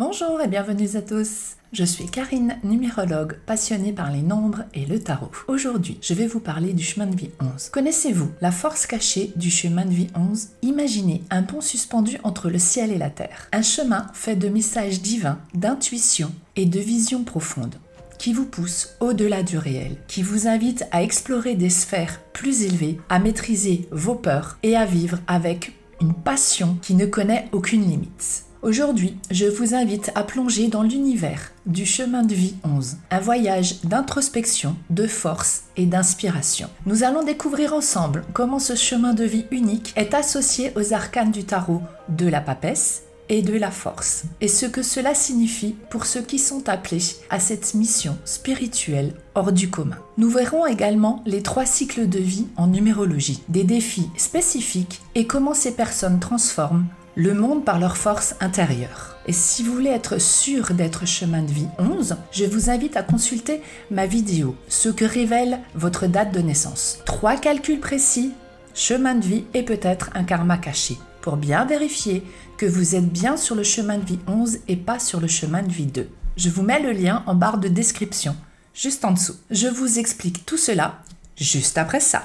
Bonjour et bienvenue à tous. Je suis Karine, numérologue passionnée par les nombres et le tarot. Aujourd'hui, je vais vous parler du chemin de vie 11. Connaissez-vous la force cachée du chemin de vie 11? Imaginez un pont suspendu entre le ciel et la terre. Un chemin fait de messages divins, d'intuition et de vision profonde, qui vous pousse au-delà du réel, qui vous invite à explorer des sphères plus élevées, à maîtriser vos peurs et à vivre avec une passion qui ne connaît aucune limite. Aujourd'hui, je vous invite à plonger dans l'univers du chemin de vie 11, un voyage d'introspection, de force et d'inspiration. Nous allons découvrir ensemble comment ce chemin de vie unique est associé aux arcanes du tarot de la papesse et de la force, et ce que cela signifie pour ceux qui sont appelés à cette mission spirituelle hors du commun. Nous verrons également les 3 cycles de vie en numérologie, des défis spécifiques et comment ces personnes transforment le monde par leur force intérieure. Et si vous voulez être sûr d'être chemin de vie 11, je vous invite à consulter ma vidéo, ce que révèle votre date de naissance. 3 calculs précis, chemin de vie et peut-être un karma caché, pour bien vérifier que vous êtes bien sur le chemin de vie 11 et pas sur le chemin de vie 2. Je vous mets le lien en barre de description, juste en dessous. Je vous explique tout cela juste après ça.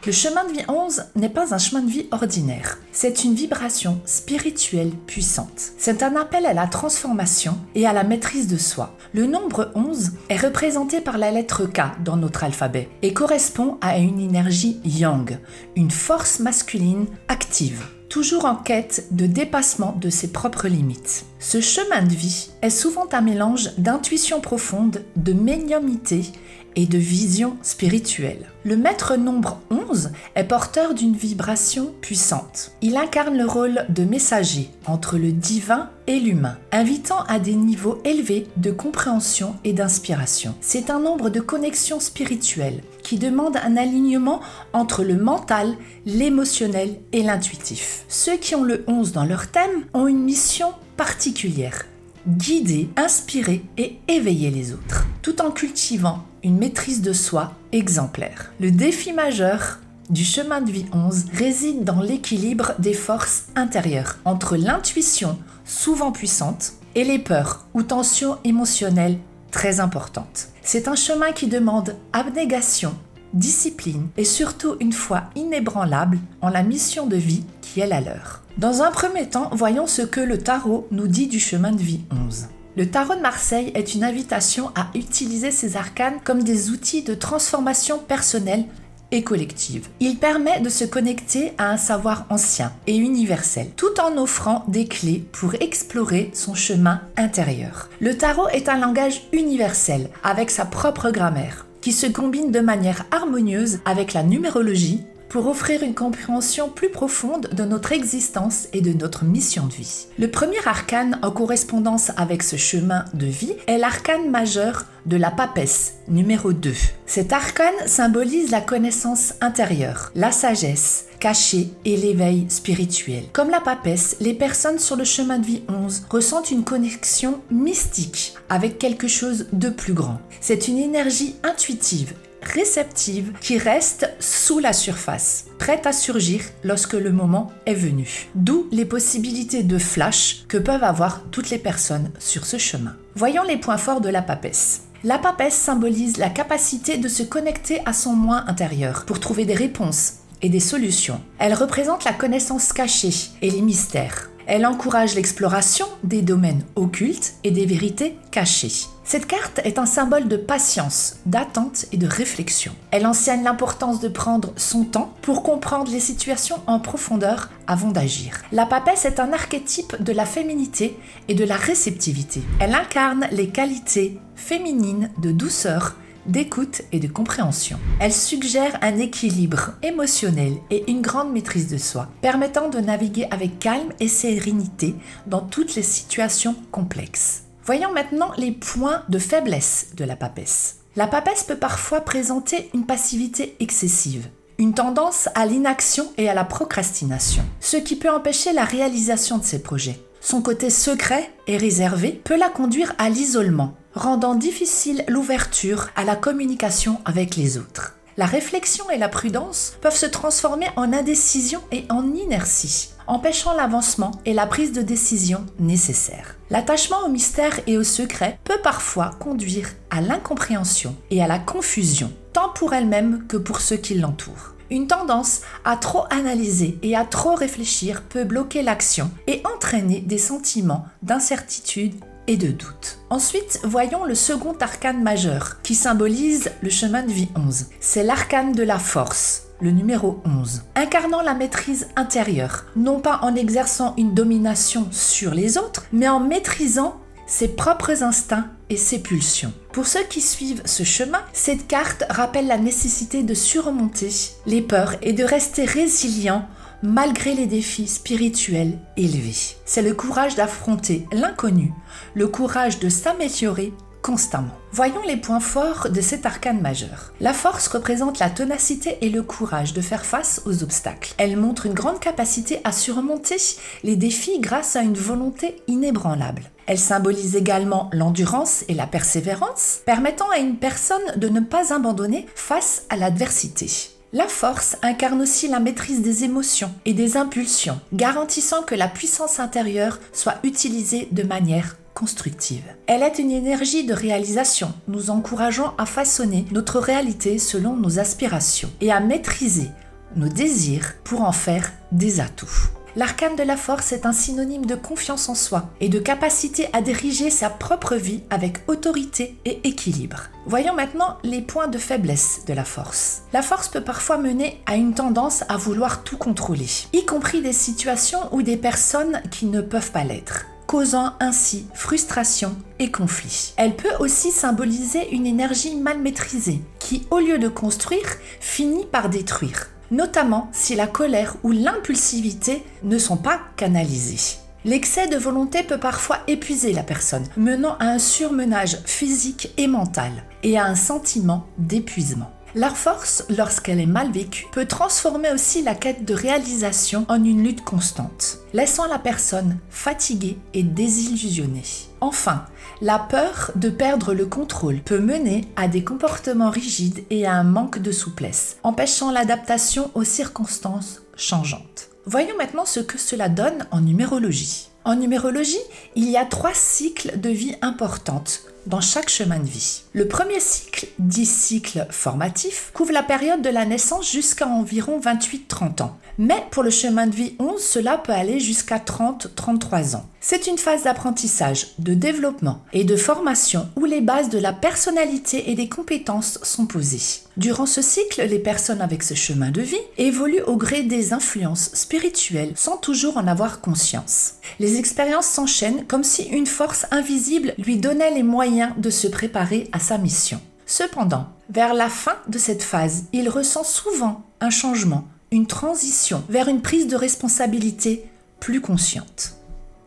Le chemin de vie 11 n'est pas un chemin de vie ordinaire. C'est une vibration spirituelle puissante. C'est un appel à la transformation et à la maîtrise de soi. Le nombre 11 est représenté par la lettre K dans notre alphabet et correspond à une énergie yang, une force masculine active, toujours en quête de dépassement de ses propres limites. Ce chemin de vie est souvent un mélange d'intuition profonde, de médiumnité et de vision spirituelle. Le maître nombre 11 est porteur d'une vibration puissante. Il incarne le rôle de messager entre le divin et l'humain, invitant à des niveaux élevés de compréhension et d'inspiration. C'est un nombre de connexion spirituelle qui demande un alignement entre le mental, l'émotionnel et l'intuitif. Ceux qui ont le 11 dans leur thème ont une mission particulière: guider, inspirer et éveiller les autres, tout en cultivant une maîtrise de soi exemplaire. Le défi majeur du chemin de vie 11 réside dans l'équilibre des forces intérieures, entre l'intuition, souvent puissante, et les peurs ou tensions émotionnelles très importantes. C'est un chemin qui demande abnégation, discipline et surtout une foi inébranlable en la mission de vie qui est la leur. Dans un premier temps, voyons ce que le tarot nous dit du chemin de vie 11. Le tarot de Marseille est une invitation à utiliser ces arcanes comme des outils de transformation personnelle et collective. Il permet de se connecter à un savoir ancien et universel, tout en offrant des clés pour explorer son chemin intérieur. Le tarot est un langage universel, avec sa propre grammaire, qui se combine de manière harmonieuse avec la numérologie pour offrir une compréhension plus profonde de notre existence et de notre mission de vie. Le premier arcane en correspondance avec ce chemin de vie est l'arcane majeur de la papesse, numéro 2. Cet arcane symbolise la connaissance intérieure, la sagesse cachée et l'éveil spirituel. Comme la papesse, les personnes sur le chemin de vie 11 ressentent une connexion mystique avec quelque chose de plus grand. C'est une énergie intuitive, réceptive, qui reste sous la surface, prête à surgir lorsque le moment est venu. D'où les possibilités de flash que peuvent avoir toutes les personnes sur ce chemin. Voyons les points forts de la papesse. La papesse symbolise la capacité de se connecter à son moi intérieur pour trouver des réponses et des solutions. Elle représente la connaissance cachée et les mystères. Elle encourage l'exploration des domaines occultes et des vérités cachées. Cette carte est un symbole de patience, d'attente et de réflexion. Elle enseigne l'importance de prendre son temps pour comprendre les situations en profondeur avant d'agir. La papesse est un archétype de la féminité et de la réceptivité. Elle incarne les qualités féminines de douceur, d'écoute et de compréhension. Elle suggère un équilibre émotionnel et une grande maîtrise de soi, permettant de naviguer avec calme et sérénité dans toutes les situations complexes. Voyons maintenant les points de faiblesse de la papesse. La papesse peut parfois présenter une passivité excessive, une tendance à l'inaction et à la procrastination, ce qui peut empêcher la réalisation de ses projets. Son côté secret et réservé peut la conduire à l'isolement, rendant difficile l'ouverture à la communication avec les autres. La réflexion et la prudence peuvent se transformer en indécision et en inertie, empêchant l'avancement et la prise de décision nécessaires. L'attachement au mystère et au secret peut parfois conduire à l'incompréhension et à la confusion, tant pour elle-même que pour ceux qui l'entourent. Une tendance à trop analyser et à trop réfléchir peut bloquer l'action et entraîner des sentiments d'incertitude et de doute. Ensuite, voyons le second arcane majeur qui symbolise le chemin de vie 11. C'est l'arcane de la force, le numéro 11, incarnant la maîtrise intérieure, non pas en exerçant une domination sur les autres, mais en maîtrisant ses propres instincts et ses pulsions. Pour ceux qui suivent ce chemin, cette carte rappelle la nécessité de surmonter les peurs et de rester résilient malgré les défis spirituels élevés. C'est le courage d'affronter l'inconnu, le courage de s'améliorer constamment. Voyons les points forts de cet arcane majeur. La force représente la ténacité et le courage de faire face aux obstacles. Elle montre une grande capacité à surmonter les défis grâce à une volonté inébranlable. Elle symbolise également l'endurance et la persévérance, permettant à une personne de ne pas abandonner face à l'adversité. La force incarne aussi la maîtrise des émotions et des impulsions, garantissant que la puissance intérieure soit utilisée de manière constructive. Elle est une énergie de réalisation, nous encourageant à façonner notre réalité selon nos aspirations et à maîtriser nos désirs pour en faire des atouts. L'arcane de la force est un synonyme de confiance en soi et de capacité à diriger sa propre vie avec autorité et équilibre. Voyons maintenant les points de faiblesse de la force. La force peut parfois mener à une tendance à vouloir tout contrôler, y compris des situations ou des personnes qui ne peuvent pas l'être, causant ainsi frustration et conflit. Elle peut aussi symboliser une énergie mal maîtrisée qui, au lieu de construire, finit par détruire, notamment si la colère ou l'impulsivité ne sont pas canalisées. L'excès de volonté peut parfois épuiser la personne, menant à un surmenage physique et mental et à un sentiment d'épuisement. La force, lorsqu'elle est mal vécue, peut transformer aussi la quête de réalisation en une lutte constante, laissant la personne fatiguée et désillusionnée. Enfin, la peur de perdre le contrôle peut mener à des comportements rigides et à un manque de souplesse, empêchant l'adaptation aux circonstances changeantes. Voyons maintenant ce que cela donne en numérologie. En numérologie, il y a 3 cycles de vie importantes dans chaque chemin de vie. Le premier cycle, dit cycle formatif, couvre la période de la naissance jusqu'à environ 28-30 ans. Mais pour le chemin de vie 11, cela peut aller jusqu'à 30-33 ans. C'est une phase d'apprentissage, de développement et de formation où les bases de la personnalité et des compétences sont posées. Durant ce cycle, les personnes avec ce chemin de vie évoluent au gré des influences spirituelles sans toujours en avoir conscience. Les expériences s'enchaînent comme si une force invisible lui donnait les moyens de se préparer à sa mission. Cependant, vers la fin de cette phase, il ressent souvent un changement, une transition vers une prise de responsabilité plus consciente.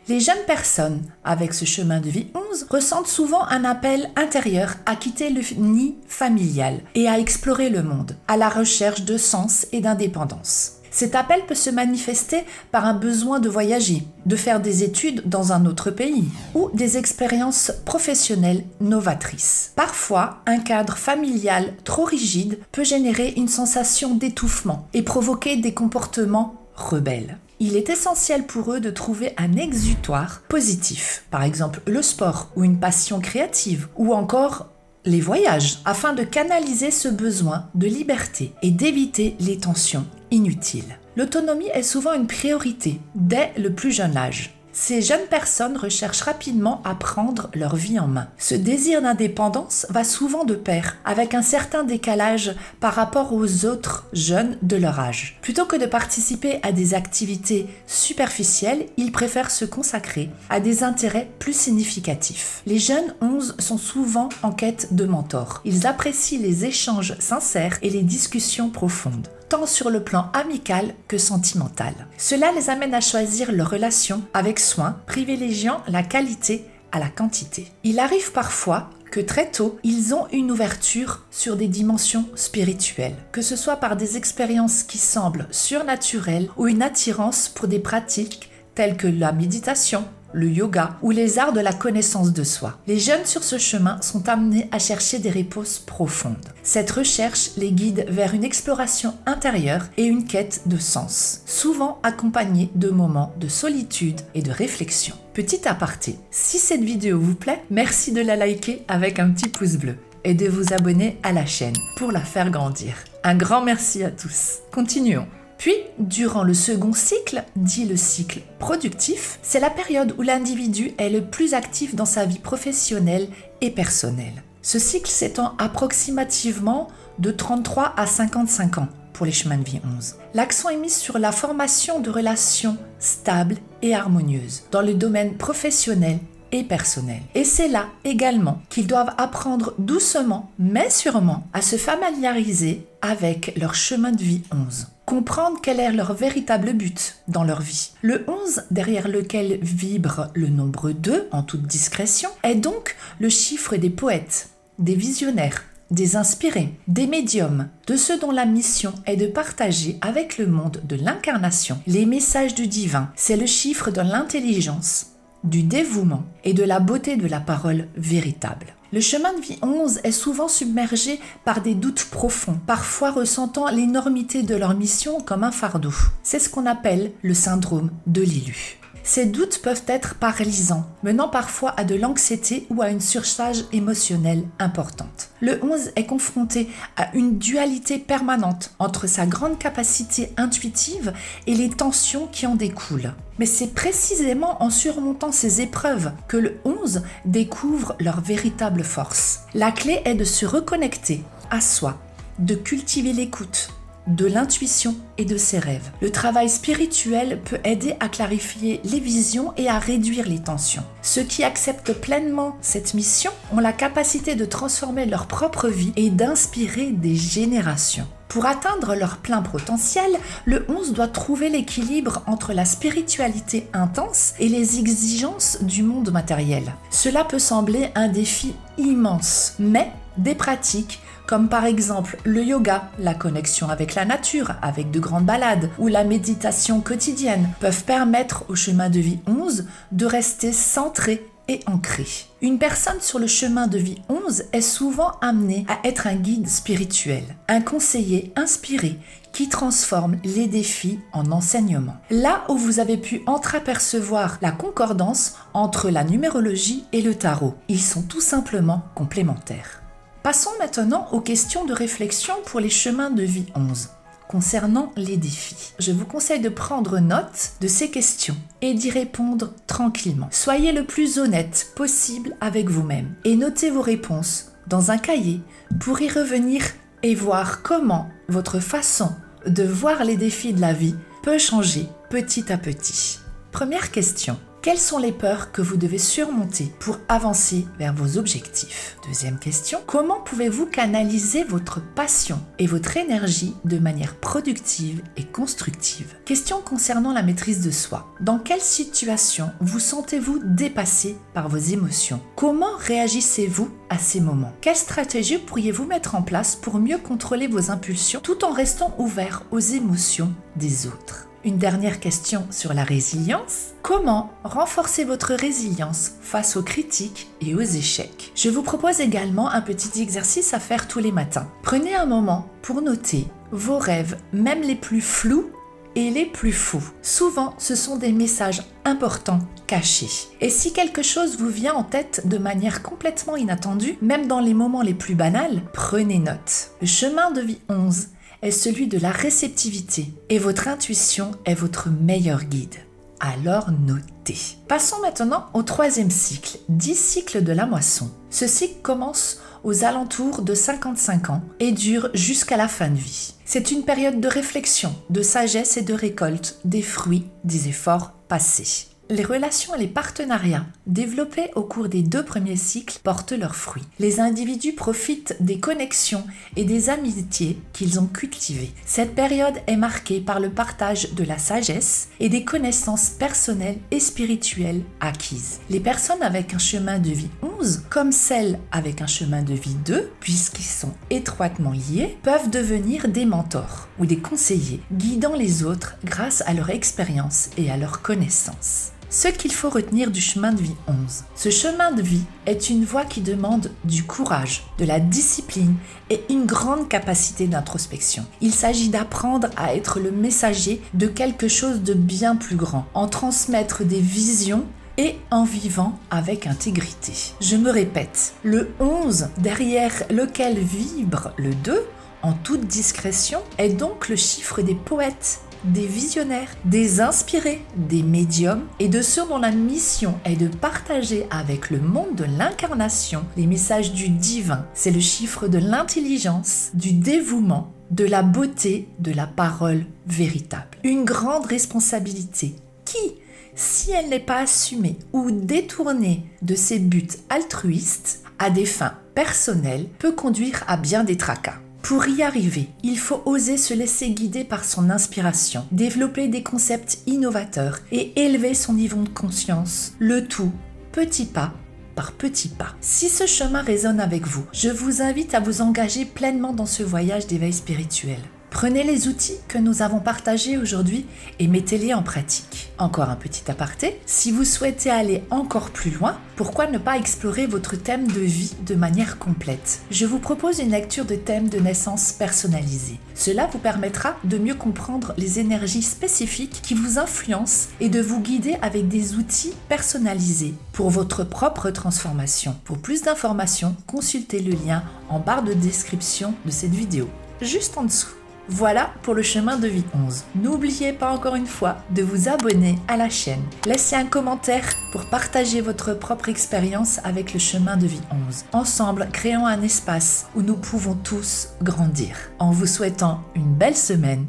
Les jeunes personnes avec ce chemin de vie 11 ressentent souvent un appel intérieur à quitter le nid familial et à explorer le monde, à la recherche de sens et d'indépendance. Cet appel peut se manifester par un besoin de voyager, de faire des études dans un autre pays ou des expériences professionnelles novatrices. Parfois, un cadre familial trop rigide peut générer une sensation d'étouffement et provoquer des comportements rebelles. Il est essentiel pour eux de trouver un exutoire positif, par exemple le sport ou une passion créative ou encore les voyages, afin de canaliser ce besoin de liberté et d'éviter les tensions inutiles. L'autonomie est souvent une priorité dès le plus jeune âge. Ces jeunes personnes recherchent rapidement à prendre leur vie en main. Ce désir d'indépendance va souvent de pair avec un certain décalage par rapport aux autres jeunes de leur âge. Plutôt que de participer à des activités superficielles, ils préfèrent se consacrer à des intérêts plus significatifs. Les jeunes 11 sont souvent en quête de mentors. Ils apprécient les échanges sincères et les discussions profondes, tant sur le plan amical que sentimental. Cela les amène à choisir leurs relations avec soin, privilégiant la qualité à la quantité. Il arrive parfois que très tôt, ils ont une ouverture sur des dimensions spirituelles, que ce soit par des expériences qui semblent surnaturelles ou une attirance pour des pratiques telles que la méditation le yoga ou les arts de la connaissance de soi. Les jeunes sur ce chemin sont amenés à chercher des réponses profondes. Cette recherche les guide vers une exploration intérieure et une quête de sens, souvent accompagnée de moments de solitude et de réflexion. Petit aparté, si cette vidéo vous plaît, merci de la liker avec un petit pouce bleu et de vous abonner à la chaîne pour la faire grandir. Un grand merci à tous. Continuons. Puis, durant le second cycle, dit le cycle productif, c'est la période où l'individu est le plus actif dans sa vie professionnelle et personnelle. Ce cycle s'étend approximativement de 33 à 55 ans pour les chemins de vie 11. L'accent est mis sur la formation de relations stables et harmonieuses dans le domaine professionnel et personnel. Et c'est là également qu'ils doivent apprendre doucement, mais sûrement, à se familiariser avec leur chemin de vie 11. Comprendre quel est leur véritable but dans leur vie. Le 11, derrière lequel vibre le nombre 2 en toute discrétion, est donc le chiffre des poètes, des visionnaires, des inspirés, des médiums, de ceux dont la mission est de partager avec le monde de l'incarnation les messages du divin. C'est le chiffre de l'intelligence, du dévouement et de la beauté de la parole véritable. Le chemin de vie 11 est souvent submergé par des doutes profonds, parfois ressentant l'énormité de leur mission comme un fardeau. C'est ce qu'on appelle le syndrome de l'élu. Ces doutes peuvent être paralysants, menant parfois à de l'anxiété ou à une surcharge émotionnelle importante. Le 11 est confronté à une dualité permanente entre sa grande capacité intuitive et les tensions qui en découlent. Mais c'est précisément en surmontant ces épreuves que le 11 découvre leur véritable force. La clé est de se reconnecter à soi, de cultiver l'écoute, de l'intuition et de ses rêves. Le travail spirituel peut aider à clarifier les visions et à réduire les tensions. Ceux qui acceptent pleinement cette mission ont la capacité de transformer leur propre vie et d'inspirer des générations. Pour atteindre leur plein potentiel, le 11 doit trouver l'équilibre entre la spiritualité intense et les exigences du monde matériel. Cela peut sembler un défi immense, mais des pratiques comme par exemple le yoga, la connexion avec la nature, avec de grandes balades, ou la méditation quotidienne, peuvent permettre au chemin de vie 11 de rester centré et ancré. Une personne sur le chemin de vie 11 est souvent amenée à être un guide spirituel, un conseiller inspiré qui transforme les défis en enseignement. Là où vous avez pu entreapercevoir la concordance entre la numérologie et le tarot, ils sont tout simplement complémentaires. Passons maintenant aux questions de réflexion pour les chemins de vie 11. Concernant les défis, je vous conseille de prendre note de ces questions et d'y répondre tranquillement. Soyez le plus honnête possible avec vous-même et notez vos réponses dans un cahier pour y revenir et voir comment votre façon de voir les défis de la vie peut changer petit à petit. Première question. Quelles sont les peurs que vous devez surmonter pour avancer vers vos objectifs? Deuxième question, comment pouvez-vous canaliser votre passion et votre énergie de manière productive et constructive? Question concernant la maîtrise de soi. Dans quelle situation vous sentez-vous dépassé par vos émotions? Comment réagissez-vous à ces moments? Quelle stratégie pourriez-vous mettre en place pour mieux contrôler vos impulsions tout en restant ouvert aux émotions des autres? Une dernière question sur la résilience. Comment renforcer votre résilience face aux critiques et aux échecs? Je vous propose également un petit exercice à faire tous les matins. Prenez un moment pour noter vos rêves, même les plus flous et les plus fous. Souvent, ce sont des messages importants cachés. Et si quelque chose vous vient en tête de manière complètement inattendue, même dans les moments les plus banals, prenez note. Le chemin de vie 11 est celui de la réceptivité et votre intuition est votre meilleur guide. Alors notez. Passons maintenant au troisième cycle, dit cycle de la moisson. Ce cycle commence aux alentours de 55 ans et dure jusqu'à la fin de vie. C'est une période de réflexion, de sagesse et de récolte des fruits des efforts passés. Les relations et les partenariats développés au cours des 2 premiers cycles portent leurs fruits. Les individus profitent des connexions et des amitiés qu'ils ont cultivées. Cette période est marquée par le partage de la sagesse et des connaissances personnelles et spirituelles acquises. Les personnes avec un chemin de vie 11, comme celles avec un chemin de vie 2, puisqu'ils sont étroitement liés, peuvent devenir des mentors ou des conseillers, guidant les autres grâce à leur expérience et à leur connaissance. Ce qu'il faut retenir du chemin de vie 11. Ce chemin de vie est une voie qui demande du courage, de la discipline et une grande capacité d'introspection. Il s'agit d'apprendre à être le messager de quelque chose de bien plus grand, en transmettre des visions et en vivant avec intégrité. Je me répète, le 11 derrière lequel vibre le 2, en toute discrétion, est donc le chiffre des poètes, des visionnaires, des inspirés, des médiums et de ceux dont la mission est de partager avec le monde de l'incarnation les messages du divin. C'est le chiffre de l'intelligence, du dévouement, de la beauté, de la parole véritable. Une grande responsabilité qui, si elle n'est pas assumée ou détournée de ses buts altruistes à des fins personnelles, peut conduire à bien des tracas. Pour y arriver, il faut oser se laisser guider par son inspiration, développer des concepts innovateurs et élever son niveau de conscience, le tout petit pas par petit pas. Si ce chemin résonne avec vous, je vous invite à vous engager pleinement dans ce voyage d'éveil spirituel. Prenez les outils que nous avons partagés aujourd'hui et mettez-les en pratique. Encore un petit aparté, si vous souhaitez aller encore plus loin, pourquoi ne pas explorer votre thème de vie de manière complète? Je vous propose une lecture de thème de naissance personnalisée. Cela vous permettra de mieux comprendre les énergies spécifiques qui vous influencent et de vous guider avec des outils personnalisés pour votre propre transformation. Pour plus d'informations, consultez le lien en barre de description de cette vidéo, juste en dessous. Voilà pour le chemin de vie 11. N'oubliez pas encore une fois de vous abonner à la chaîne. Laissez un commentaire pour partager votre propre expérience avec le chemin de vie 11. Ensemble, créons un espace où nous pouvons tous grandir. En vous souhaitant une belle semaine,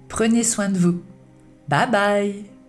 prenez soin de vous. Bye bye!